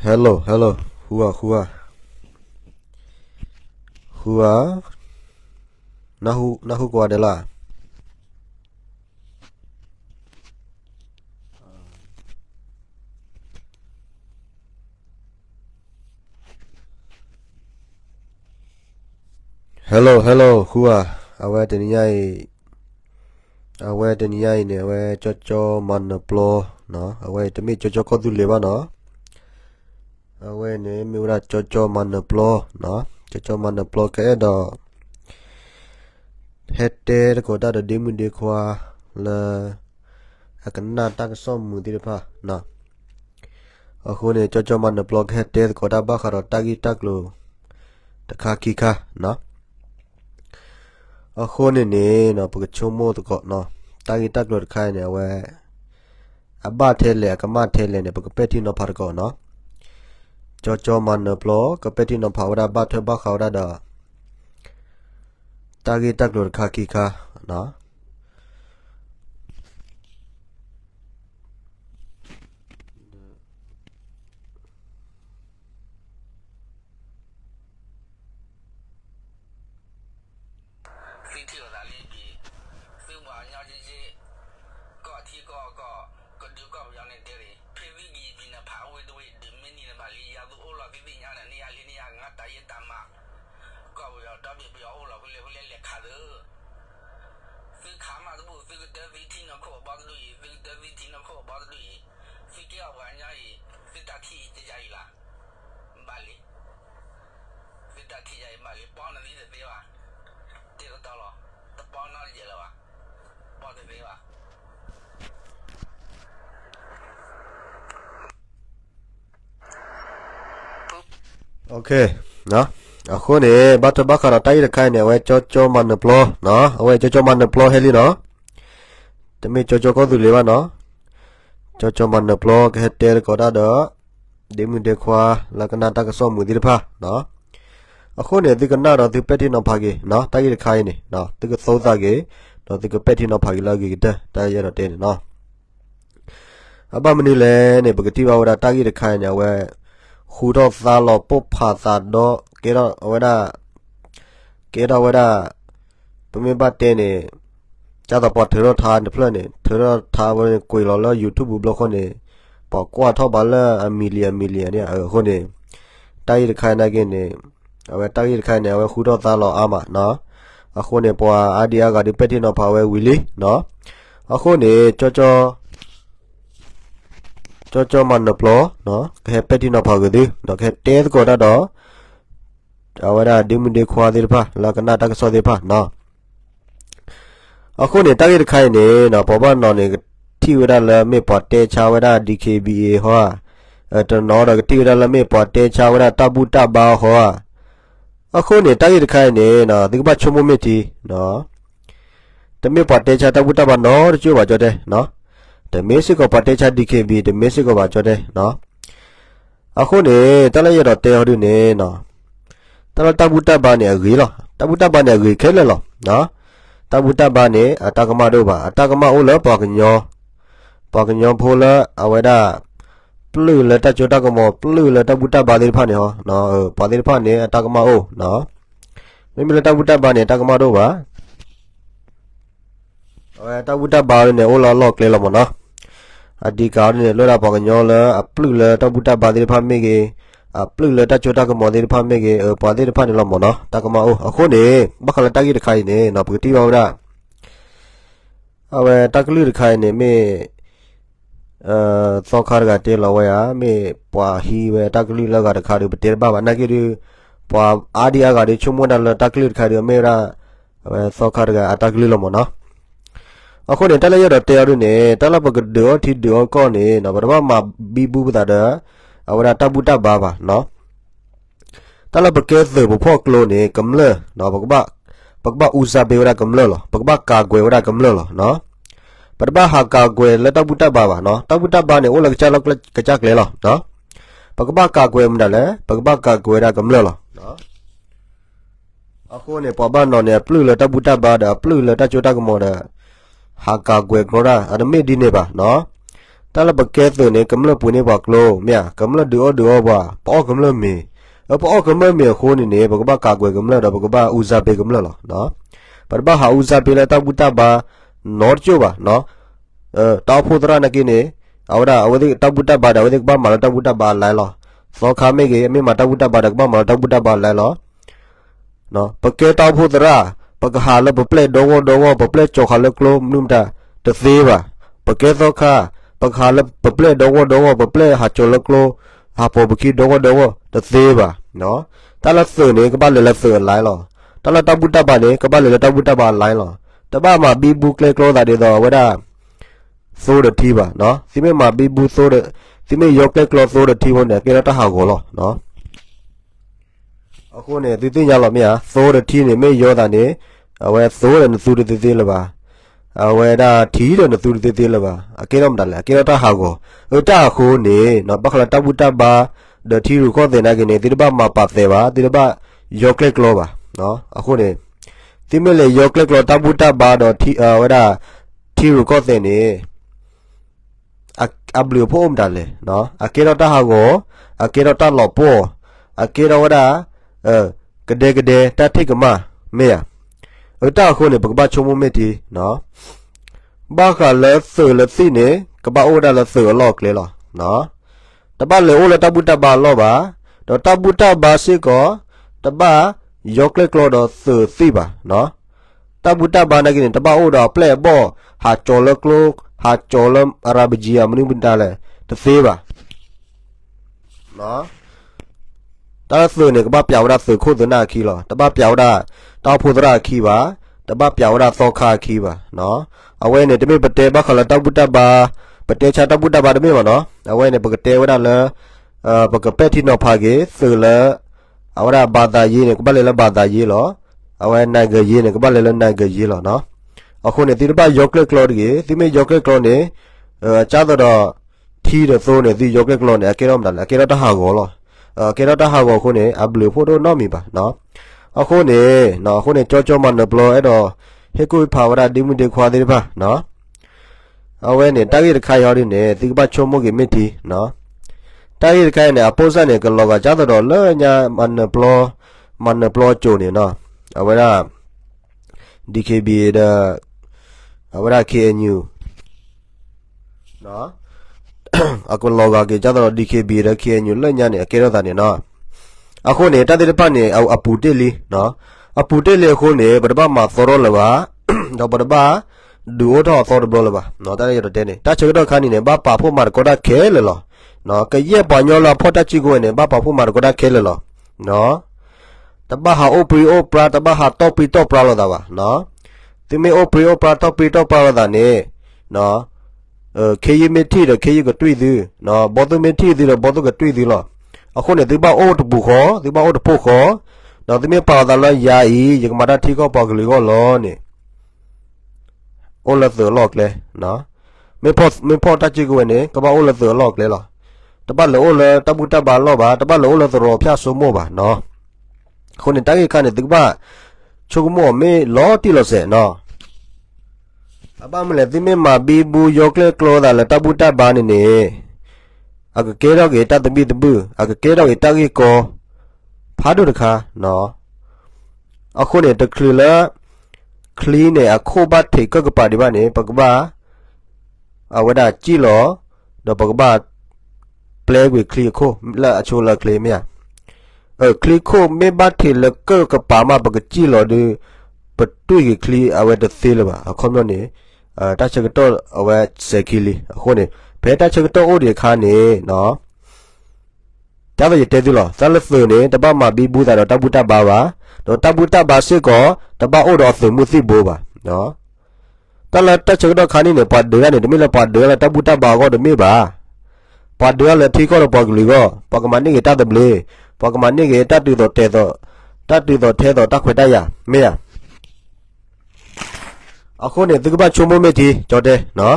Hello, hello. Hua. Nahu ko adela. Hello. Hua. Awe teniyai ne awe chocho manaplo no. Awe temi chocho ko dule ba no. Awe ne mi ura chocho manaplo no. Chocho manaplo ke do. Hete ko da de mu de kwa la akana ta som mu di pa no. Aku ne chocho manaplo hete ko da ba kharo tagi taklo. Takha kika no. Aku ne no pag chomo to ko no. Tagi taklo khai ne awe abba thele akama thele ne pag peti no phar ko no. Chocho manaplo ka peti no phawda ba the ba khawda da. Tagi taklo kha kika no. Okay, no. Aku ni batu bakar tai dekai ni awe chocho manaplo, no. Awe chocho manaplo heli no. Temi chocho ko tu lewa no. Chocho manaplo ke heter ko da do. Demu de kwa la kana ta ka so mu di pa, no. Aku ni di kana do di peti no phagi, no. Tai dekai ni, no. Di ka so da ge, no di ka peti no phagi la ge ta, ta ya do te ni, no. Aba mani le ni bagati ba wada tai dekai ni awe khu do za lo pop pha za do ke do wada pme ba te ne cha da pa thero tha ne phla ne thero tha wa koi lo YouTube blog ko ne pa kwa tho ba la million ne ho ne tai de khai na ge ne awe tai de khai ne awe khu do za lo ama no a kho ne pa adia ga di peti no pha we wili no a kho ne chocho manaplo no ke peti no phagadi no ke te ko da do awara dimu de khwa de pa la kana ta so de pa no aku ne ta ge khai ne no pa ba no ne thi wada la me pa te cha wada DKBA ho to no da thi wada la me pa te cha wada tabu ta ba ho aku ne ta ge khai ne no de ba chomo me ti no te me pa te cha tabu ta ba no chu ba jo de no the Mexico patecha DKB the Mexico ba chode no aku ne ta la ya do te ho du ne no ta la tabuta ba ne agri lo tabuta ba ne agri khele lo no tabuta ba ne atakama do ba atakama o lo pa knyo pho la aweda plu la ta chota ko mo plu la tabuta ba de pha ne ho no pa de pha ne atakama o no me la tabuta ba ne atakama do ba tabuta ba ne o lo kle lo mo no adi ka ne lo la pa knyo la aplu la tabuta ba de pha me ge aplu la ta chota ko mo de pha me ge pa de pha ne lo mo no ta ka ma o akho ne ba khala ta gi de khai ne no pti ba da awe ta klu de khai ne me so khar ga te lo wa ya me pa hi we ta klu la ga de kha de te ba ba na gi de pa adia ga de chumo da la ta klu de khai de me ra awe so khar ga ta klu lo mo no aku ne ta la ya do te ru ne ta la ba do thi do ko ne no ba ma bi bu da da awara tabuta ba ba no ta la ba ke ze bo pho klo ne kam le no ba usa be wara kam le lo ba ka gwe wara kam le lo no ba ha ka gwe la tabuta ba ba no tabuta ba ne o la cha ka cha kle lo no ba ka gwe mda le ba ka gwe ra kam le lo no aku ne pa ba no ne plu la tabuta ba da plu la ta chota ko mo da ha ka gwe ko ra ada me di ne ba no ตาละปะแกตัวเนี่ยกำลังปุ่นเนี่ยบอกโลเมียกำลังดูอ้อว่าปอกำลังมีปอกำลังมีคนเนี่ยบอกว่ากากวยกำลังบอกว่าอุซาเบกำลังหรอเนาะปะบ้าหาอุซาเบละตาบุตาบานอร์จูบาเนาะตาพูดระนักเนี่ยเอาดิตาบุตาบาเอาดิบ้ามาตาบุตาบาไล่หรอสอขาไม่เกี่ยไม่มาตาบุตาบาดักบ้ามาตาบุตาบาไล่หรอเนาะปะแกตาพูดระปะกหาละปะเปลดงปะเปลจอกหาละกลมนุ่มตาตะเสียบะปะแกสอขาปะขาละปะเปลดงปะเปลหาจอละกลหาปอบกีดงตะเสียบะเนาะตาละเสือเนี่ยก็บ้านเลยละเสือไล่หรอตาละตาบุตาบาเนี่ยก็บ้านเลยละตาบุตาบาไล่หรอแต่บ้ามาบีบุกเลยกลอตาเดียวว่าได้โซดทีบะเนาะสิไม่มาบีบูโซดสิไม่ยกเลยกลอโซดทีวันเนี่ยแกเราตาหาโกลเนาะအခုเนี่ยติติญาหรอเนี่ยโซดทีเนี่ยไม่ยอตาเนี่ยเอาไว้โซดเนี่ยสูดติละบ่าเอาไว้ดาทีเนี่ยสูดติละบ่าအကေတော့မတလဲအကေတော့တဟာကိုတာခိုးနေเนาะบักละตะบุตะบาเดทีรูก็เตนะกินเนี่ยติบะมาปะเตบาติบะยกเลยกลอบ่าเนาะအခုเนี่ยติเมเลยยกเลยกลอตะบุตะบาดอทีဝဒทีรูก็เตเนี่ยอับลือพ่อมดันเลยเนาะอาเกเราตาหาโกอาเกเราตาหล่อป้ออาเกเราว่าดากระเดตาทิกมาเมียตาคนเนี่ยปกบ้าชมไม่ดีเนาะบ้าขาเลเสือเลสิเนี่ยกบ้าโอดาเลเสือหลอกเลยหรอเนาะแต่บ้าเลโอเลตาบุตาบาหล่อบาดอตาบุตาบาสิก็แต่บ้ายกเล็กโลดอเสือสิบาเนาะตาบุตาบานักเนี่ยแต่บ้าโอดาเปล่บ่หาโจเล็กโลหาโจลมอาราบิจียมันนี่บุญตาเลยตะเสียบะเนาะตาสื่อเนี่ยก็บ้าเปียวดาสื่อโคตรน่าขี้หรอแต่บ้าเปียวดาตาพูดราขี้บะแต่บ้าเปียวดาโซคาขี้บะเนาะเอาไว้เนี่ยจะไม่ปฏิบัติขลังตาบุตาบาปฏิชาตาบุตาบาจะไม่มาเนาะเอาไว้เนี่ยปกติว่าได้เลยปกติที่นอพาเกสื่อเลยเอาไว้บาดายีเนี่ยก็บ้าเลยละบาดายีหรอเอาไว้นายเกยีเนี่ยก็บ้าเลยละนายเกยีหรอเนาะအခုเนี่ยတိတပတ်ယောက်ကလစ်ကလော်ဒီတိမေယောက်ကလစ်ကလော်နေချာတော့ထီးတဲ့သိုးနေတိယောက်ကလစ်ကလော်နေအကေတော့မလားအကေတော့တဟာကောလောအကေတော့တဟာကောခုနေအဘလူဖို့တော့နော်မီပါနော်အခုနေနော်အခုနေကြောမနဘလောအဲ့တော့ဟေကူဖာဝရဒီမှုတေခွာသေးပါနော်အဝဲနေတာကြီးတခါရောက်နေတိကပတ်ချုံမုတ်ကြီးမစ်တီနော်တာကြီးတခါနေအပိုးစနေကလောကချာတော့လဲညာမနဘလောကျုံနေနော်အဝဲက DKB တဲ့ เอาละ KNU เนาะအခုလောကကေကြတော့ DKB ရ KNU လက်ညနေအကေတော့တာနေเนาะအခုနေတတဲ့ပတ်နေအပူတက်လီเนาะအပူတက်လေခုနေပဒပမှာသောရလပါတော့ပဒပဒူတော့သောရဘလပါเนาะတတဲ့ရတဲ့နေတချေတော့ခါနေနေဘာပါဖို့မှာကောတာခဲလေလောเนาะကရဲ့ပညောလာဖော်တချိကိုနေဘာပါဖို့မှာကောတာခဲလေလောเนาะတဘဟာအိုပရီအိုပရာတဘဟာတော့ပီတော့ပရာလောတာပါเนาะတိမေအိုပရီအိုပရာတော့ပီတော့ပရာလောတာနေเนาะခေယမတီတော့ခေယကတွေ့သေးနော်ဘောသူမတီသေးတော့ဘောသူကတွေ့သေးလားအခုနေဒီပါအိုတပူခေါ်ဒီပါအိုတဖို့ခေါ်နော်ဒီမေပါတာလားယာဤယကမတာထီကောပေါကလေးကောလောနေအိုလသလော့ကလေနော်မေဖို့တချီကိုနေကပါအိုလသလော့ကလေလားတပတ်လောလတပူတပါလောပါတပတ်လောလသရောဖျားဆိုမောပါနော်ခုနေတိုင်ခါနေဒီပါချုံမောမေလောတီလို့စေနော်အပမလဲဒီမေမာဘီဘူယောကလေကလောဒါလတဘူတဘာနေနေအကကေတော့ကေတတမီတဘူအကကေတော့ကေတကေကောဖားတို့တခါနော်အခုနေတခလီခလီနေအခုဘတ်ထေကကပါဒီပါနေပကဘာအဝဒကြည့်လောတော့ပကဘာပလေဝီခလီခိုလာအချိုလာကလေးမြခလီခိုမေဘတ်ထေလကကပါမပကကြည့်လောဒီပတူရီခလီအဝဒသေးလပါအခုမျိုးနေတချကတော့အဝဲစက်ကီလီအခုနေဘယ်တချကတော့အိုဒီခါနေနော်တပည့်တဲသူလားဇလဖနေတပမှာပြီးဘူးတာတော့တပုတပါပါတော့တပုတပါစစ်ကောတပအိုတော့သူမှုသိဘိုးပါနော်တလတချကတော့ခါနေနေပတ်တယ်နေတမီလပတ်တယ်တပုတပါကောတမီပါပတ်တယ်လေထီကောတော့ပတ်ကလေးကောပကမနိကေတတပလေပကမနိကေတတူတော့တဲတော့တတူတော့ထဲတော့တခွေတရမေးအခုနေဒီကဘာချုံမမေတီကြော်တဲနော်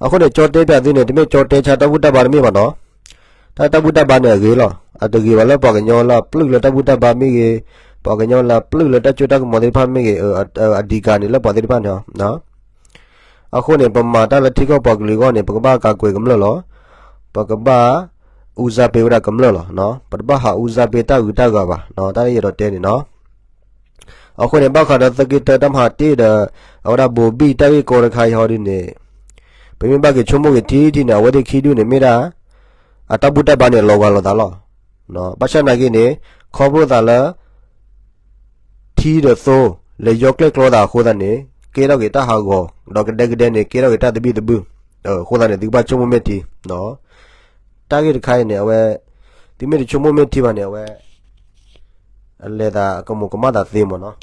အခုနေကြော်တဲပြသေးနေဒီမေကြော်တဲချာတပုတ္တဘာမေပါနော်တပုတ္တဘာနေကြီးလောအတကြီးဘာလဲပေါ်ကညောလာပလုလတပုတ္တဘာမေကြီးပေါ်ကညောလာပလုလတကျွတ်တကမောဒီဖာမေကြီးအဒီကာနေလဲပေါ်ဒီဖာနော် အခုနေပမာတလတိကောပကလီကောနေပကဘာကကွေကမလောပကဘာဥဇာပေဝရကမလောနော်ပတဘဟာဥဇာပေတဥတကပါနော်တာရတော့တဲနေနော်အခုနေဘခါတော့သကိတတမဟာတေဒအော်ဒါဘူဘီတေကောရခိုင်ဟောဒီနေဘယ်မြဘကချုံမိုကတီတီနာဝဒခီဒူနေမေရာအတပုတဘာနေလောကလောတာလောနော်ပချနာကိနေခေါ်ဖို့တာလားထီရသောလေယောက်ကလကလောတာခိုးတဲ့နေကေတော့ကေတဟာကိုတော့ကတဲ့ကတဲ့နေကေတော့ကေတတပိတဘူးခိုးတဲ့နေဒီဘချုံမိုမက်တီနော်တာဂက်ခိုင်နေဝဲဒီမေချုံမိုမက်တီပါနေဝဲအလေတာကမကမတာသေးမနော်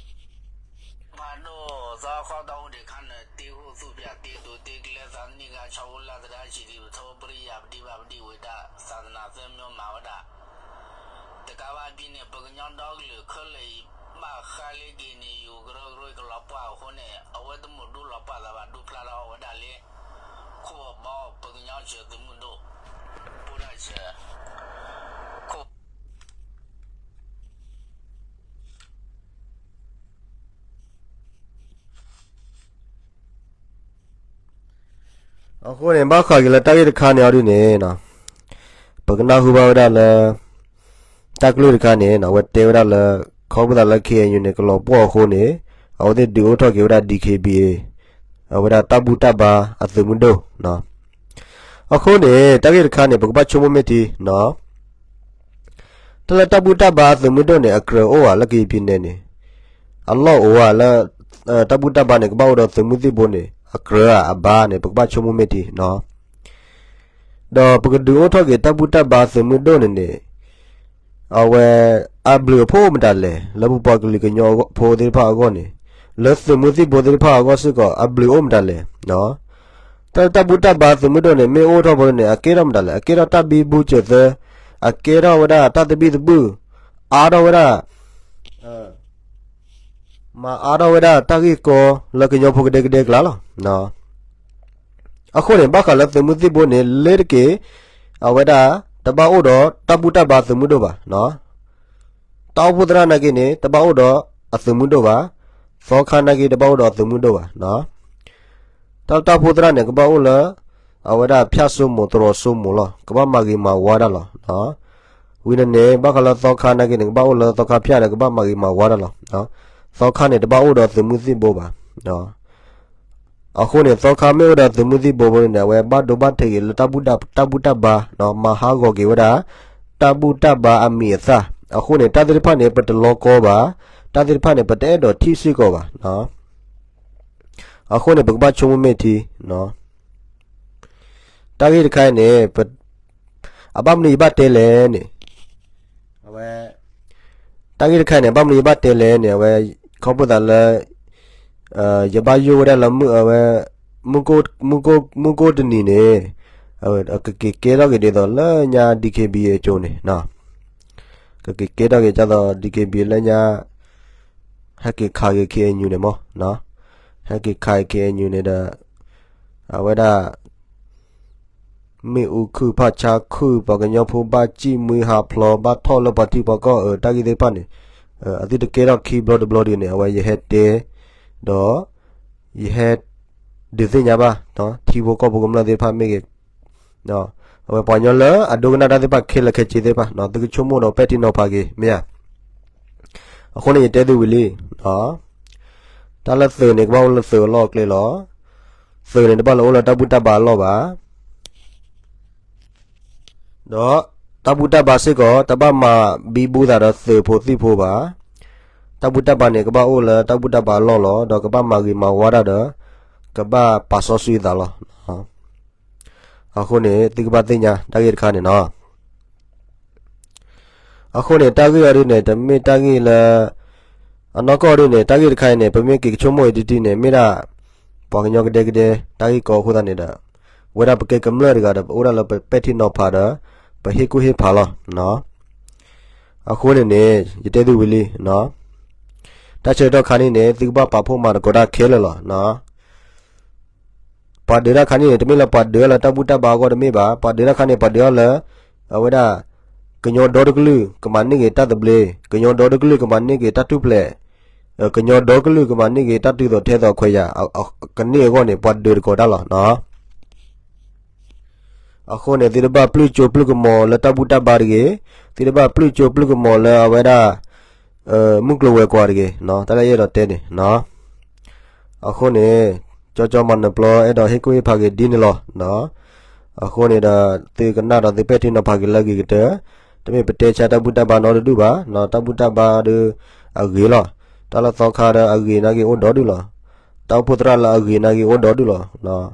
အခုနေဘခါကလေးတာဂက်ခါနေရည်နေနော်ပကနာဟူပါဝဒါလာတက်ကလူခါနေနော်ဝတ်တေဝဒါလာခေါ်ပဒါလက်ခေယူနေကလောပေါ်ခိုးနေအော်ဒီဒီအိုထောက်ကေဝဒါ DKBA ဝဒါတဘူတဘာအသမှုဒိုနော်အခုနေတာဂက်ခါနေပကပတ်ချုံမမတီနော်တလတဘူတဘာသမှုဒိုနေအကရောဝါလကေပြင်းနေနေအလောဝါလာတဘူတဘာနေကဘောတော့သမှုတိဘုန်နေအကရာအဘာနေပကပတ်ချုံမမတီနော်တော့ပကဒူအိုထောက်ကေတဘူတဘာသမှုဒိုနေအဝဲအဘလဖို့မတလဲလဘပကလီကညောဖိုဒီဖာကောနေလက်သမှုတိဘောဒီဖာကောစကောအဘလမတလဲနော်တဘူတဘာသမှုဒိုနေမေအိုထောဘောနေအကေရမတလဲအကေရတဘီဘူးချေသအကေရဝဒတတဘီဘူးအာရဝဒမာအာရဝဒတဂီကောလကညောဖိုကဒေကဒေကလာနော်အခုနေဘခလက်သမှုတိဘောနေလေကေအဝဒတဘာအိုတော့တဘူတဘာသမှုတော့ပါနော်တောက်ပုဒရနာကိနေတဘာအိုတော့အသမှုတော့ပါသောခနာကိတဘာအိုတော့သမှုတော့ပါနော်တောက်ပုဒရနေကဘာအိုလာအဝဒဖြတ်ဆုမိုတော်ဆုမိုလောကဘာမဂီမာဝါဒလောနော်ဝိနနေဘခလာသောခနာကိနေကဘာအိုလာသောခဖြတ်တယ်ကဘာမဂီမာဝါဒလောနော်သောခနေတဘာအိုတော့သမှုသိဘောပါနော်အခုနေသောခမေဝဒသမှုတိဘောဘနေဝဲဘဒဘထေကတဘူတဘာနော်မဟာဂောကေဝဒတဘူတဘာအမီသာအခုနေတတိဖနေပတလောကောပါတတိဖနေပတဲတော်ထိစီကောပါနော်အခုနေဘကဘချုံမေတီနော်တာဂိတခိုင်နေအပမနီဘတဲလေနေဝဲတာဂိတခိုင်နေပမနီဘတဲလေနေဝဲခေါပဒလဲยบายโยได้ละมุโกตนีเนี่ยเกดอกเกดอละญา DKBA โจเนี่ยเนาะเกดอกเกจะดอ DKBA ละญาฮักเกคาเก KNU เนี่ยมั้งเนาะฮักเกคา KNU เนี่ยดาเวดามีอุคุพะชาคุปะกะญอพูบาจิมือหาพลอบาทอลบาติปะก็ตะกิเตปะเนี่ยอติตะเกดอกคีย์บอร์ดบลอดเนี่ยเอาไว้ยเฮดเตတော့ယဟက်ဒီစညာပါနော်တီဘောကဘကမလာတဲ့ဖာမေကနော်အဝပညောလအဒုကနာတဲ့ဖာခဲလခဲချေတဲ့ဖာနော်တကချုံမို့တော့ပက်တီနော်ဖာကေမြအခုနေတဲသူဝီလီနော်တလသနေကဘောလသလောကလေလောသနေတဘလောလတပုတဘာလောပါတော့တပုတဘာစစ်ကောတပမာဘီဘူးတာတော့သေဖို့သိဖို့ပါတဘူတဘာနေကဘာအိုလာတဘူတဘာလောလောတော့ကဘာမာဂီမာဝါရဒကဘာပါဆောဆွေးတာလောအခုနေတိကဘာတင်ညာတာဂက်ခါနေနော်အခုနေတာဂက်ရည်နေတမေတာဂက်လာအနောကောရည်နေတာဂက်ခိုင်နေပမေကေချုံမွေတီတီနေမေရာပေါ်ကညောကတဲ့ကတဲ့တာဂက်ကောခုဒနေတာဝရပကေကမလရကတော့အိုရလပက်တီနောဖာဒါပဟေကူဟေဖာလောနော်အခုနေရတဲ့သူဝီလီနော်တချေတော့ခါနေနေတိကဘာပါဖို့မှာကိုဒါခဲလလောနော်ပါဒေရခါနေတမေလပါဒေရတဘူတဘာကောတမေပါပါဒေရခါနေပါဒေရလအဝဒကညောဒေါ်ဒကလူကမနိကေတတ်တပလေကညောဒေါ်ဒကလူကမနိကေတတ်တုပလေ ကညောဒေါကလူကမနိကေတတုတော့ထဲတော့ခွေရကနေကောနေပတ်ဒေကိုဒါလောနော်အခုနေတိရဘပလူချိုပလူကမောလတဘူတဘာရီတိရဘပလူချိုပလူကမောလဝဲဒါမုကလဝဲကွာရီနော်တလည်းရတော့တဲနေနော်အခုနေကြောမနပလောအဲ့တော့ဟေကွေးဖာကေဒီနေလောနော်အခုနေတာတေကနာတော့တေပက်တင်နဖာကေလကေတဲ့တမေပတေချာတဘူတဘာနော်တူပါနော်တဘူတဘာဒအဂေလောတလသောခါရအဂေနာကေဩဒေါ်တူလောတောက်ပုတရလာအဂေနာကေဩဒေါ်တူလောနော်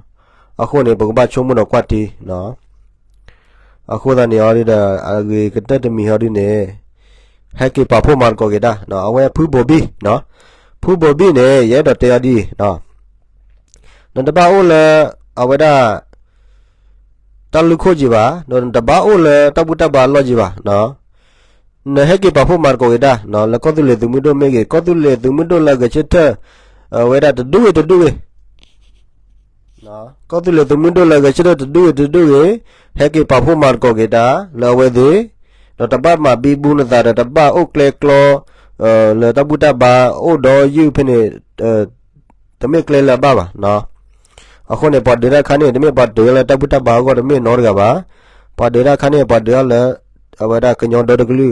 အခုနေဘကဘချုံမနော်ကွတ်တီနော်အခုတနေရတဲ့အဂေကတက်တမီဟောဒီနေဟက်ကေပါဖို့မန်ကိုကေတာနော်အဝဲဖူးဘိုဘီနော်ဖူးဘိုဘီနေရဲတော့တရားဒီနော်နန္တပါအိုလေအဝဲဒါတလူခိုကြည့်ပါနော်တပါအိုလေတပုတပါလောကြည့်ပါနော်နဟကေပါဖို့မန်ကိုကေတာနော်လကောတူလေသူမတို့မေကေကောတူလေသူမတို့လကချစ်တဲ့ဝဲဒါတူဝဲနော်ကောတူလေသူမတို့လကချစ်တဲ့တူဝဲဟက်ကေပါဖို့မန်ကိုကေတာလောဝဲဒီတော့တပတ်မှာပြီးဘူးနေတာတပတ်အုတ်ကလေကလောလေတပုတပါအိုတော်ယူဖိနေတမေကလေလာပါနော်အခုနေပတ်ဒေရခါနေတမေပတ်ဒေရတပုတပါကိုတမေနော်ကပါပတ်ဒေရခါနေပတ်ဒေရလေအဝဒါကညောဒေါ်တကလူ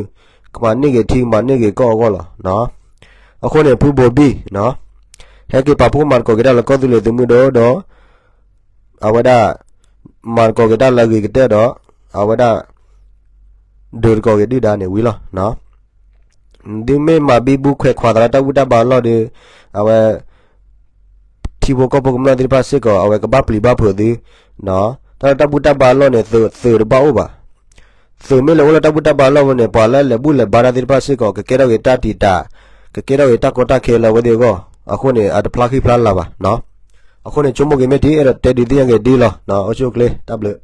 ကမနိကေတီမနိကေကောကောလားနော်အခုနေဖူဘောဘီနော်ဟဲကေပပူမန်ကိုကေဒါလကောတူလေသူမတော့အဝဒါမန်ကိုကေဒါလကေကေတော့အဝဒါဒိုကိုကေဒီဒါနေဝီလားနော်ဒီမေမဘီဘူးခွဲခွာတာတဝုတဘာလောဒီအဝတီဘောကပကမလာဒီပါစေကောအဝကဘပလီဘဖို့ဒီနော်တဝုတဘာလောနေသေဘာဥပါသေမေလောတဝုတဘာလောနေပါလဲလေဘူးလေဘာဒီပါစေကောကကေရောကေတာတီတာကကေရောကေတာကိုတာခဲလောဝဒီကောအခုနေအတဖလာခိဖလာလာပါနော်အခုနေချုံမကေမေတီအဲ့တဲဒီတီယငယ်ဒီလောနော်အချိုကလေးတပ်လို့